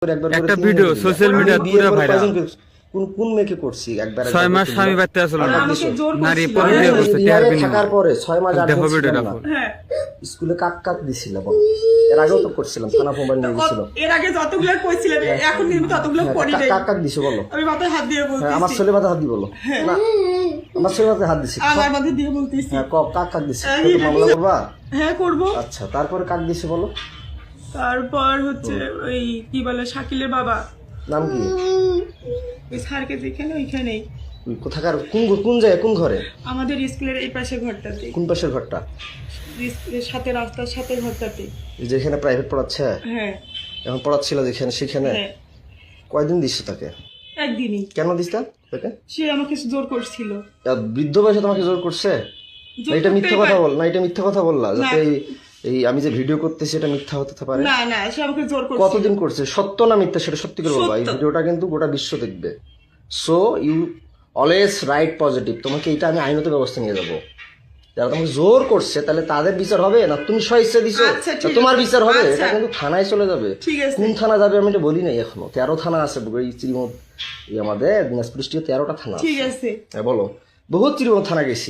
একটা video social media পুরো viral. কোন কোন মেয়েকে করছি একবার 6 মাস স্বামী বাড়তে আসলো না, আমাকে জোর নারী করছিল। পরে বিয়ে করছে টিআর বিনিময়ে। থাকার পরে 6 মাস 8 দেখো দিন ভিডিওটা ছিলাম না। ফুল। হ্যাঁ স্কুলে কাক কাক দিছিল বল, এর আগেও তো করছিলাম, থানা মোবাইল নিয়ে গেছিল। এর আগে যতগুলো কইছিলেন এখন কিন্তু ততগুলো করি নাই। কাক কাক দিছো বলো? আমি মাথায় হাত দিয়ে হ্যাঁ, বলতেছি, আমার ছেলে মাথায় হাত দি বলো না, আমার ছেলে মাথায় হাত দিছি। আমার মাথায় দিয়ে বলতেছি। হ্যাঁ কাক কাক দিছি, তো মামলা করবা? হ্যাঁ করব। আচ্ছা, তারপরে কাক দিছে বলো? তারপর হচ্ছে ওই কি বলে শাকিলের বাবা, নাম কি? ওই স্যারকে যেখানে ওইখানেই ওই কোথাকার কোন কোন জায়গায় কোন ঘরে? আমাদের স্কুলের এই পাশে ঘরটাতে, কোন পাশের ঘরটা? স্কুলের সাথে রাস্তার সাথে ঘরটাতে। যেখানে প্রাইভেট পড়াচ্ছে হ্যাঁ এখন পড়াচ্ছিল যেখানে, সেখানে হ্যাঁ কয়দিন দিচ্ছে তাকে? একদিনই। কেন দিস তাকে? সে আমাকে জোর করছিল। বৃদ্ধ বয়সে তোমাকে জোর করছে? জোর না এটা মিথ্যা করতেই কথা পারে। বল, না এটা মিথ্যা কথা বললা যাতে না। এই আমি যে ভিডিও করতেছি এটা মিথ্যা হতে পারে। না না সে আমাকে জোর করছিল। কতদিন করছে, সত্য না মিথ্যা সেটা সত্যি করে বলবা। এই সত্য। ভিডিওটা কিন্তু গোটা বিশ্ব দেখবে। So you always right positive. তোমাকে এটা আমি আইনত ব্যবস্থা নিয়ে যাবো। যারা তোমাকে জোর করছে তাহলে তাদের বিচার হবে, না তুমি স্বেচ্ছা দিছো আচ্ছা, না ঠিক তোমার আছে। বিচার হবে? আচ্ছা। এটা কিন্তু থানায় চলে যাবে। ঠিক আছে। কোন থানা যাবে আমি এটা বলি নাই এখনো। 13 থানা আছে এই আমাদের দিনাজপুর ডিস্ট্রিক্টে 13টা থানা ঠিক আছে। আছে। হ্যাঁ বলো, বহুত চিরবন থানা গেছি।